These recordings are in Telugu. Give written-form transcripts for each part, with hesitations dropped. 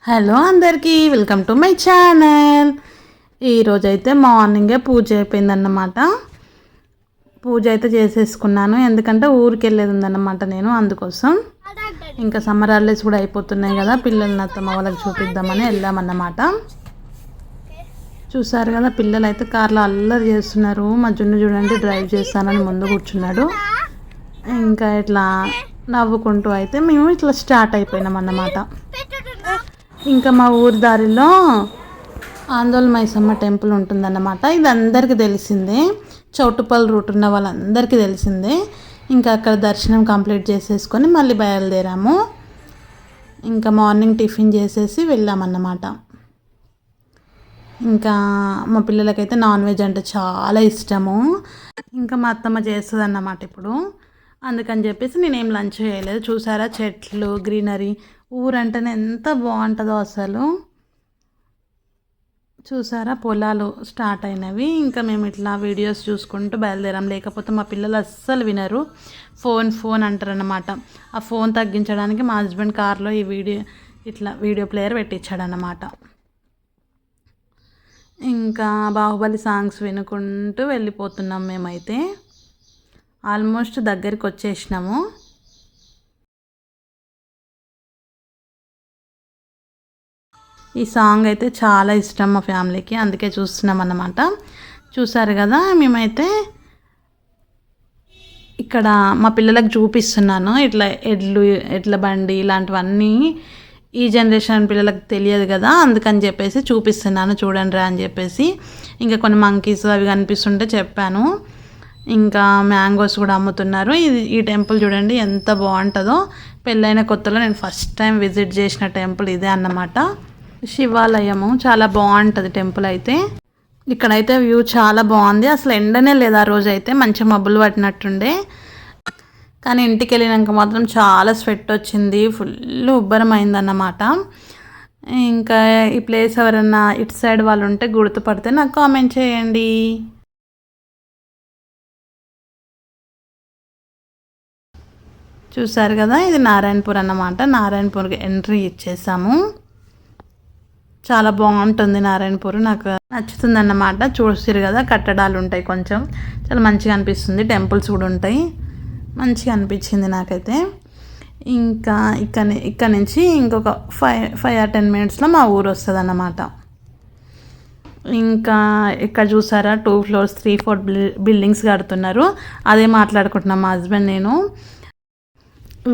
హలో అందరికీ వెల్కమ్ టు మై ఛానల్. ఈరోజైతే మార్నింగే పూజ అయిపోయిందన్నమాట. పూజ అయితే చేసేసుకున్నాను, ఎందుకంటే ఊరికి వెళ్ళేది ఉందన్నమాట నేను, అందుకోసం. ఇంకా సమ్మర్ హాలిడేస్ కూడా అయిపోతున్నాయి కదా, పిల్లల్ని అత్తమ్మ వాళ్ళకి చూపిద్దామని వెళ్ళామన్నమాట. చూసారు కదా, పిల్లలు అయితే కార్లో అల్లరి చేస్తున్నారు. మా జున్ను చూడండి డ్రైవ్ చేస్తానని ముందు కూర్చున్నాడు. ఇంకా ఇట్లా నవ్వుకుంటూ అయితే మేము ఇట్లా స్టార్ట్ అయిపోయినాం అన్నమాట. ఇంకా మా ఊరి దారిలో ఆందోళన మైసమ్మ టెంపుల్ ఉంటుందన్నమాట. ఇది అందరికీ తెలిసిందే, చౌటుపల్లి రూట్ ఉన్న వాళ్ళందరికీ తెలిసిందే. ఇంకా అక్కడ దర్శనం కంప్లీట్ చేసేసుకొని మళ్ళీ బయలుదేరాము. ఇంకా మార్నింగ్ టిఫిన్ చేసేసి వెళ్ళామన్నమాట. ఇంకా మా పిల్లలకైతే నాన్ వెజ్ అంటే చాలా ఇష్టము. ఇంకా మా అత్తమ్మ చేస్తుంది అన్నమాట ఇప్పుడు, అందుకని చెప్పేసి నేనేం లంచ్ చేయలేదు. చూసారా చెట్లు, గ్రీనరీ, ఊరంటేనే ఎంత బాగుంటుందో అసలు. చూసారా పొలాలు స్టార్ట్ అయినవి. ఇంకా మేము ఇట్లా వీడియోస్ చూసుకుంటూ బయలుదేరాం. లేకపోతే మా పిల్లలు అస్సలు వినరు, ఫోన్ అంటారన్నమాట. ఆ ఫోన్ తగ్గించడానికి మా హస్బెండ్ కార్లో ఈ వీడియో ప్లేయర్ పెట్టించాడన్నమాట. ఇంకా బాహుబలి సాంగ్స్ వినుకుంటూ వెళ్ళిపోతున్నాం. మేమైతే ఆల్మోస్ట్ దగ్గరికి వచ్చేసినాము. ఈ సాంగ్ అయితే చాలా ఇష్టం మా ఫ్యామిలీకి, అందుకే చూస్తున్నాం అన్నమాట. చూసారు కదా, మేమైతే ఇక్కడ మా పిల్లలకు చూపిస్తున్నాను. ఇట్లా ఎడ్ల బండి ఇలాంటివన్నీ ఈ జనరేషన్ పిల్లలకు తెలియదు కదా, అందుకని చెప్పేసి చూపిస్తున్నాను, చూడండి రా అని చెప్పేసి. ఇంకా కొన్ని మంకీస్ అవి కనిపిస్తుంటే చెప్పాను. ఇంకా మ్యాంగోస్ కూడా అమ్ముతున్నారు. ఈ టెంపుల్ చూడండి ఎంత బాగుంటుందో. పెళ్ళైన కొత్తలో నేను ఫస్ట్ టైం విజిట్ చేసిన టెంపుల్ ఇదే అన్నమాట. శివాలయము చాలా బాగుంటుంది టెంపుల్ అయితే. ఇక్కడైతే వ్యూ చాలా బాగుంది. అసలు ఎండనే లేదు ఆ రోజు అయితే, మంచి మబ్బులు పట్టినట్టుండే. కానీ ఇంటికి వెళ్ళినాక మాత్రం చాలా స్వెట్ వచ్చింది, ఫుల్ ఉబ్బరం అయిందన్నమాట. ఇంకా ఈ ప్లేస్ ఎవరన్నా ఇటు సైడ్ వాళ్ళు ఉంటే గుర్తుపడితే నాకు కామెంట్ చేయండి. చూసారు కదా, ఇది నారాయణపూర్ అన్నమాట. నారాయణపూర్కి ఎంట్రీ ఇచ్చేసాము. చాలా బాగుంటుంది నారాయణపూర్, నాకు నచ్చుతుంది అన్నమాట. చూసారు కదా, కట్టడాలు ఉంటాయి, కొంచెం చాలా మంచిగా అనిపిస్తుంది. టెంపుల్స్ కూడా ఉంటాయి, మంచిగా అనిపించింది నాకైతే. ఇంకా ఇక్కడ నుంచి ఇంకొక 5 or 10 minutesలో మా ఊరు వస్తుంది అన్నమాట. ఇంకా ఇక్కడ చూసారా 2 floors 3-4 బిల్డింగ్స్ కడుతున్నారు. అదే మాట్లాడుకుంటున్నాం మా హస్బెండ్ నేను.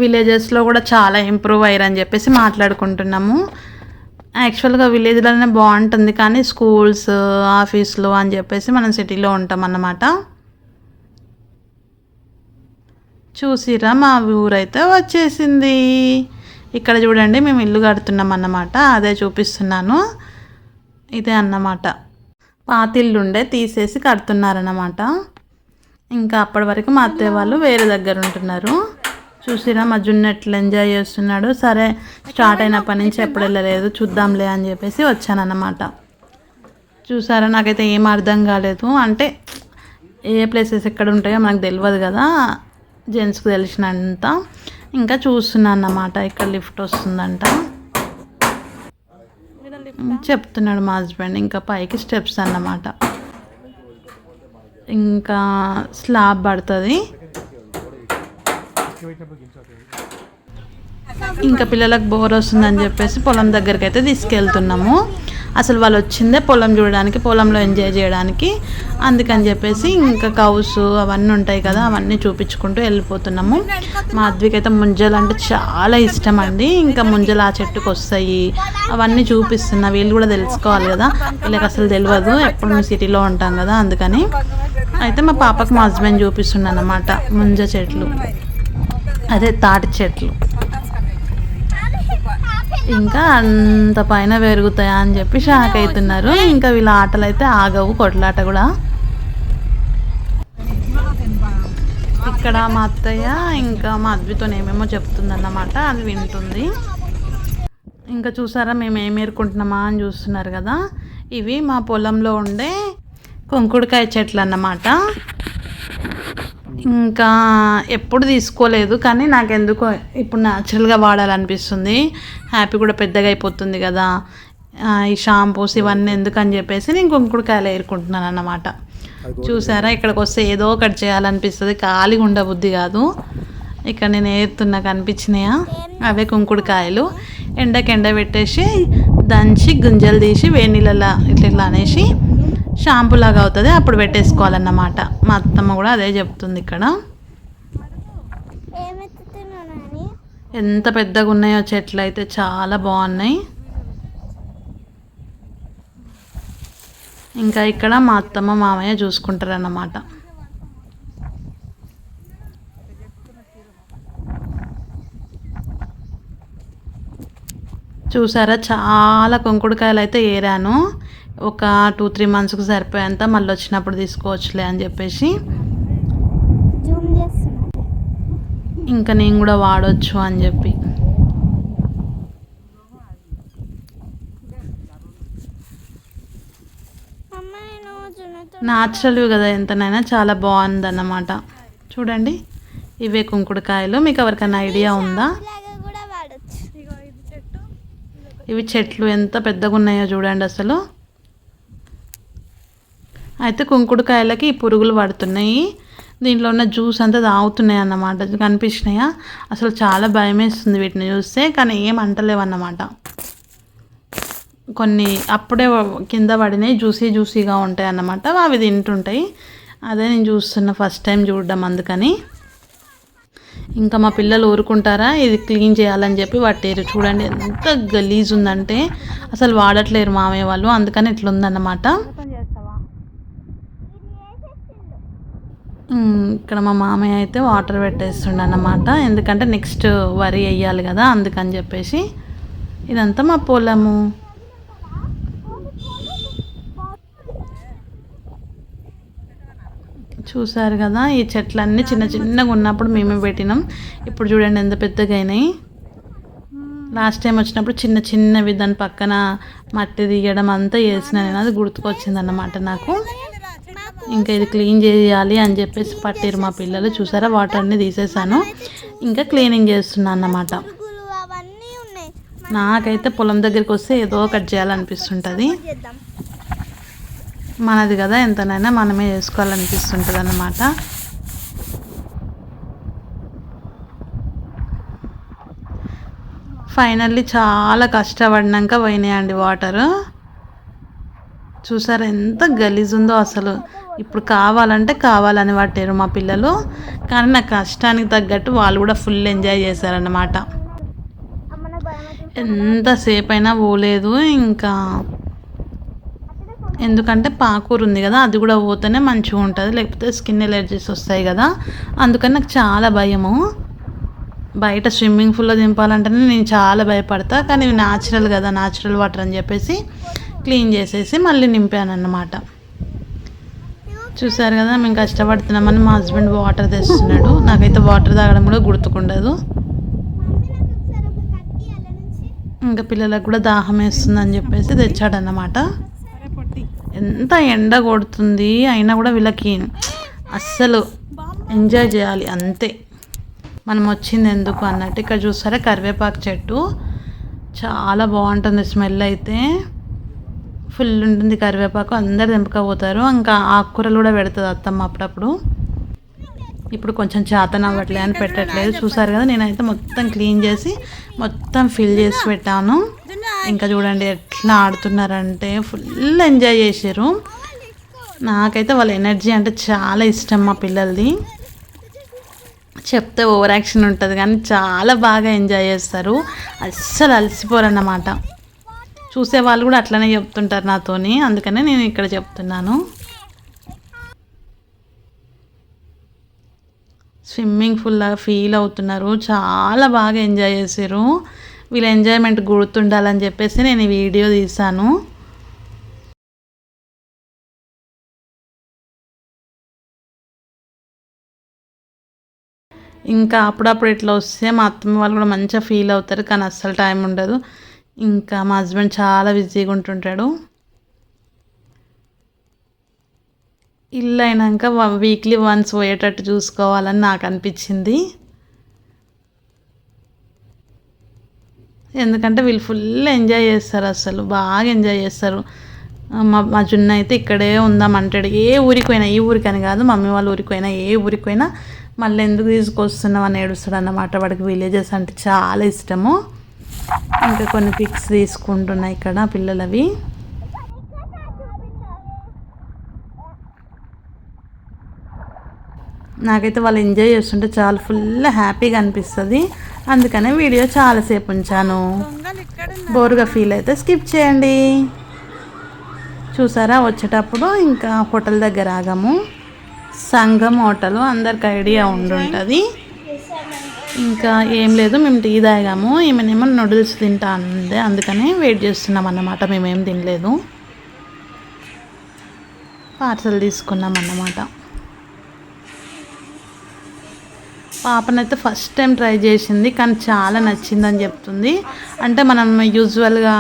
విలేజెస్లో కూడా చాలా ఇంప్రూవ్ అయ్యారని చెప్పేసి మాట్లాడుకుంటున్నాము. యాక్చువల్గా విలేజ్లోనే బాగుంటుంది, కానీ స్కూల్స్, ఆఫీసులు అని చెప్పేసి మనం సిటీలో ఉంటాం అన్నమాట. చూసిరా, మా ఊరైతే వచ్చేసింది. ఇక్కడ చూడండి, మేము ఇల్లు కడుతున్నాం అన్నమాట, అదే చూపిస్తున్నాను. ఇదే అన్నమాట, పాతిల్లు ఉండే తీసేసి కడుతున్నారన్నమాట. ఇంకా అప్పటి వరకు మా అత్తయ్య వాళ్ళు వేరే దగ్గర ఉంటున్నారు. చూసిరా మా జున్ను ఎట్లా ఎంజాయ్ చేస్తున్నాడు. సరే, స్టార్ట్ అయినప్పటి నుంచి ఎప్పుడు వెళ్ళలేదు, చూద్దాంలే అని చెప్పేసి వచ్చానన్నమాట. చూసారా, నాకైతే ఏం అర్థం కాలేదు. అంటే ఏ ప్లేసెస్ ఎక్కడ ఉంటాయో మనకు తెలియదు కదా, జెంట్స్కి తెలిసినంత. ఇంకా చూస్తున్నాను అన్నమాట. ఇక్కడ లిఫ్ట్ వస్తుందంట చెప్తున్నాడు మా హస్బెండ్. ఇంకా పైకి స్టెప్స్ అన్నమాట. ఇంకా స్లాబ్ పడుతుంది. ఇంకా పిల్లలకు బోర్ వస్తుందని చెప్పేసి పొలం దగ్గరికి అయితే తీసుకెళ్తున్నాము. అసలు వాళ్ళు వచ్చిందే పొలం చూడడానికి, పొలంలో ఎంజాయ్ చేయడానికి. అందుకని చెప్పేసి ఇంకా కౌస్ అవన్నీ ఉంటాయి కదా, అవన్నీ చూపించుకుంటూ వెళ్ళిపోతున్నాము. మా అద్వికి అయితే ముంజలు అంటే చాలా ఇష్టం అండి. ఇంకా ముంజలు ఆ చెట్టుకు వస్తాయి, అవన్నీ చూపిస్తున్నా. వీళ్ళు కూడా తెలుసుకోవాలి కదా, వీళ్ళకి అసలు తెలియదు, ఎప్పుడు మేము సిటీలో ఉంటాం కదా, అందుకని. అయితే మా పాపకు మా హస్బెండ్ చూపిస్తున్నాను అన్నమాట ముంజ చెట్లు, అదే తాటి చెట్లు. ఇంకా అంత పైన పెరుగుతాయా అని చెప్పి షాక్ అవుతున్నారు. ఇంకా వీళ్ళ ఆటలు అయితే ఆగవు, కొట్లాట కూడా. ఇక్కడ మా అత్తయ్య ఇంకా మా అద్వితో ఏమేమో చెప్తుందన్నమాట, అది వింటుంది. ఇంకా చూసారా, మేము ఏం ఏరుకుంటున్నామా అని చూస్తున్నారు కదా, ఇవి మా పొలంలో ఉండే కుంకుడుకాయ చెట్లు అన్నమాట. ఇంకా ఎప్పుడు తీసుకోలేదు, కానీ నాకెందుకో ఇప్పుడు న్యాచురల్గా వాడాలనిపిస్తుంది. హ్యాపీ కూడా పెద్దగా అయిపోతుంది కదా, ఈ షాంపూస్ ఇవన్నీ ఎందుకని చెప్పేసి నేను కుంకుడుకాయలు ఏరుకుంటున్నాను అన్నమాట. చూసారా, ఇక్కడికి వస్తే ఏదో ఒకటి చేయాలనిపిస్తుంది, ఖాళీగా ఉండబుద్ధి కాదు. ఇక్కడ నేను ఏరుతున్నా కనిపించినాయా, అవే కుంకుడుకాయలు. ఎండ పెట్టేసి దంచి గుంజలు తీసి వేడి నీళ్ళలో ఇట్లా అనేసి షాంపూ లాగా అవుతుంది, అప్పుడు పెట్టేసుకోవాలన్నమాట. మా అత్తమ్మ కూడా అదే చెప్తుంది. ఇక్కడ ఎంత పెద్దగా ఉన్నాయో చెట్లు అయితే, చాలా బాగున్నాయి. ఇంకా ఇక్కడ మా అత్తమ్మ మామయ్య చూసుకుంటారు అన్నమాట. చూసారా, చాలా కుంకుడుకాయలు అయితే ఏరాను. ఒక 2-3 మంత్స్కి సరిపోయేంత, మళ్ళీ వచ్చినప్పుడు తీసుకోవచ్చులే అని చెప్పేసి ఇంకా నేను కూడా వాడవచ్చు అని చెప్పి. న్యాచురల్ కదా, ఎంతనైనా చాలా బాగుందన్నమాట. చూడండి, ఇవే కుంకుడుకాయలు. మీకు ఎవరికైనా ఐడియా ఉందా? ఇవి చెట్లు ఎంత పెద్దగా ఉన్నాయో చూడండి అసలు. అయితే కుంకుడుకాయలకి ఈ పురుగులు పడుతున్నాయి, దీంట్లో ఉన్న జ్యూస్ అంతా తాగుతున్నాయి అన్నమాట. కనిపించినాయా, అసలు చాలా భయం వేస్తుంది వీటిని చూస్తే, కానీ ఏం అంటలేవన్నమాట. కొన్ని అప్పుడే కింద పడినాయి, జ్యూసీగా ఉంటాయి అన్నమాట, అవి తింటుంటాయి. అదే నేను చూస్తున్నా, ఫస్ట్ టైం చూడడం, అందుకని. ఇంకా మా పిల్లలు ఊరుకుంటారా, ఇది క్లీన్ చేయాలని చెప్పి పట్టారు. చూడండి ఎంత గలీజ్ ఉందంటే, అసలు వాడట్లేరు మామయ్య వాళ్ళు, అందుకని ఇట్లా ఉందన్నమాట. ఇక్కడ మా మామయ్య అయితే వాటర్ పెట్టేస్తుండ అన్నమాట, ఎందుకంటే నెక్స్ట్ వరి వేయాలి కదా, అందుకని చెప్పేసి. ఇదంతా మా పొలము. చూసారు కదా, ఈ చెట్లన్నీ చిన్నగా ఉన్నప్పుడు మేమే పెట్టినాం. ఇప్పుడు చూడండి ఎంత పెద్దగా అయినాయి. లాస్ట్ టైం వచ్చినప్పుడు చిన్నవి దాని పక్కన మట్టి తీయడం అంతా చేసిన నేను, అది గుర్తుకొచ్చింది అన్నమాట నాకు. ఇంకా ఇది క్లీన్ చేయాలి అని చెప్పేసి పట్టిరు మా పిల్లలు. చూసారా, వాటర్ అన్ని తీసేసాను, ఇంకా క్లీనింగ్ చేస్తున్నా అన్నమాట. నాకైతే పొలం దగ్గరికి వస్తే ఏదో ఒకటి చేయాలనిపిస్తుంటుంది. మనది కదా, ఎంతనైనా మనమే చేసుకోవాలనిపిస్తుంటుంది అన్నమాట. ఫైనల్లీ చాలా కష్టపడినాక పోయినాయండి వాటరు. చూసారా ఎంత గలీజ్ ఉందో అసలు. ఇప్పుడు కావాలని పట్టారు మా పిల్లలు, కానీ నా కష్టానికి తగ్గట్టు వాళ్ళు కూడా ఫుల్ ఎంజాయ్ చేశారన్నమాట. ఎంతసేపు అయినా పోలేదు ఇంకా, ఎందుకంటే పాకూరు ఉంది కదా, అది కూడా పోతేనే మంచిగా ఉంటుంది, లేకపోతే స్కిన్ ఎలర్జీస్ వస్తాయి కదా, అందుకని నాకు చాలా భయము. బయట స్విమ్మింగ్ పూల్లో దింపాలంటేనే నేను చాలా భయపడతా, కానీ ఇవి న్యాచురల్ కదా, న్యాచురల్ వాటర్ అని చెప్పేసి క్లీన్ చేసేసి మళ్ళీ నింపాను అన్నమాట. చూసారు కదా, మేము కష్టపడుతున్నామని మా హస్బెండ్ వాటర్ తెస్తున్నాడు. నాకైతే వాటర్ తాగడం కూడా గుర్తుకుండదు. ఇంకా పిల్లలకు కూడా దాహం వేస్తుందని చెప్పేసి తెచ్చాడన్నమాట. ఎంత ఎండ కొడుతుంది అయినా కూడా వీళ్ళకి అస్సలు ఎంజాయ్ చేయాలి అంతే, మనం వచ్చింది ఎందుకు అన్నట్టు. ఇక్కడ చూసారా, కరివేపాకు చెట్టు చాలా బాగుంటుంది, స్మెల్ అయితే ఫుల్ ఉంటుంది కరివేపాకు, అందరు తెంపకపోతారు. ఇంకా ఆకుకూరలు కూడా పెడుతుంది అత్తమ్మ అప్పుడప్పుడు. ఇప్పుడు కొంచెం చేతన అవ్వట్లే అని పెట్టట్లేదు. చూసారు కదా, నేనైతే మొత్తం క్లీన్ చేసి మొత్తం ఫిల్ చేసి పెట్టాను. ఇంకా చూడండి ఎట్లా ఆడుతున్నారంటే ఫుల్ ఎంజాయ్ చేశారు. నాకైతే వాళ్ళ ఎనర్జీ అంటే చాలా ఇష్టం మా పిల్లలది. చెప్తే ఓవర్ యాక్షన్ ఉంటుంది కానీ చాలా బాగా ఎంజాయ్ చేస్తారు, అస్సలు అలసిపోరన్నమాట. చూసే వాళ్ళు కూడా అట్లనే చెప్తుంటారు నాతోని, అందుకనే నేను ఇక్కడ చెప్తున్నాను. స్విమ్మింగ్ ఫుల్గా ఫీల్ అవుతున్నారు, చాలా బాగా ఎంజాయ్ చేశారు. వీళ్ళ ఎంజాయ్మెంట్ గుర్తుండాలని చెప్పేసి నేను ఈ వీడియో తీశాను. ఇంకా అప్పుడప్పుడు ఇట్లా వస్తే మా అత్తమ్మ వాళ్ళు కూడా మంచిగా ఫీల్ అవుతారు, కానీ అస్సలు టైం ఉండదు. ఇంకా మా హస్బెండ్ చాలా బిజీగా ఉంటుంటాడు. ఇల్లు అయినాక వీక్లీ వన్స్ పోయేటట్టు చూసుకోవాలని నాకు అనిపించింది. ఎందుకంటే వీళ్ళు ఫుల్ ఎంజాయ్ చేస్తారు, అసలు బాగా ఎంజాయ్ చేస్తారు. మా జున్ను అయితే ఇక్కడే ఉందామంటాడు. ఏ ఊరికి పోయినా, ఈ ఊరికని కాదు, మమ్మీ వాళ్ళ ఊరికి పోయినా, ఏ ఊరికి పోయినా మళ్ళీ ఎందుకు తీసుకొస్తున్నావు అని ఏడుస్తాడు అన్నమాట. వాడికి విలేజెస్ అంటే చాలా ఇష్టము. ఇంకా కొన్ని పిక్స్ తీసుకుంటున్నాయి ఇక్కడ పిల్లలవి. నాకైతే వాళ్ళు ఎంజాయ్ చేస్తుంటే చాలా ఫుల్ హ్యాపీగా అనిపిస్తుంది. అందుకనే వీడియో చాలాసేపు ఉంచాను. బోరుగా ఫీల్ అయితే స్కిప్ చేయండి. చూసారా, వచ్చేటప్పుడు ఇంకా హోటల్ దగ్గర ఆగాము. సంగం హోటల్, అందరికి ఐడియా ఉండుంటుంది. ఇంకా ఏం లేదు, మేము టీ తాగాము. ఏమేమో నూడిల్స్ తింటా అంది, అందుకని వెయిట్ చేస్తున్నాం అన్నమాట. మేమేం తినలేదు, పార్సల్ తీసుకున్నాం అన్నమాట. పాపనైతే ఫస్ట్ టైం ట్రై చేసింది, కానీ చాలా నచ్చిందని చెప్తుంది. అంటే మనం యూజువల్గా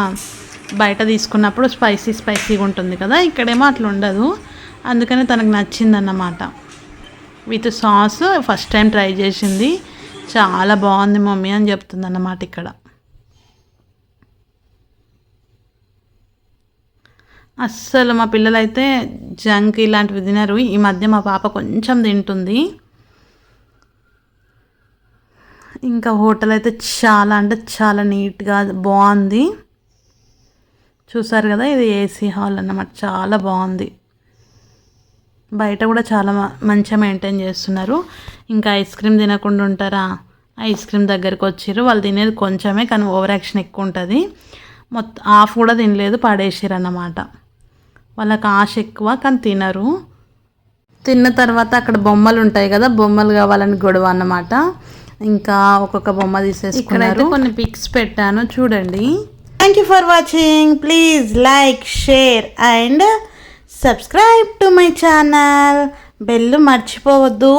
బయట తీసుకున్నప్పుడు స్పైసీగా ఉంటుంది కదా, ఇక్కడేమో అట్లా ఉండదు. అందుకని తనకు నచ్చిందన్నమాట. With sauce first time try చేసింది. చాలా బాగుంది మమ్మీ అని చెప్తుంది అన్నమాట. ఇక్కడ అస్సలు మా పిల్లలైతే జంక్ ఇలాంటివి తినరు. ఈ మధ్య మా పాప కొంచెం తింటుంది. ఇంకా హోటల్ అయితే చాలా అంటే చాలా నీట్గా బాగుంది. చూసారు కదా, ఇది ఏసీ హాల్ అన్నమాట. చాలా బాగుంది. బయట కూడా చాలా మంచిగా మెయింటైన్ చేస్తున్నారు. ఇంకా ఐస్ క్రీమ్ తినకుండా ఉంటారా, ఐస్ క్రీమ్ దగ్గరికి వచ్చారు. వాళ్ళు తినేది కొంచెమే, కానీ ఓవర్ యాక్షన్ ఎక్కువ ఉంటుంది. మొత్తం హాఫ్ కూడా తినలేదు, పడేసారు అన్నమాట. వాళ్ళకి ఆశ ఎక్కువ, కానీ తినరు. తిన్న తర్వాత అక్కడ బొమ్మలు ఉంటాయి కదా, బొమ్మలు కావాలని గొడవ అన్నమాట. ఇంకా ఒక్కొక్క బొమ్మ తీసేసుకున్నారు. కొన్ని పిక్స్ పెట్టాను చూడండి. Thank you for watching. Please like, share and subscribe to my channel. Bell మర్చిపోవద్దు.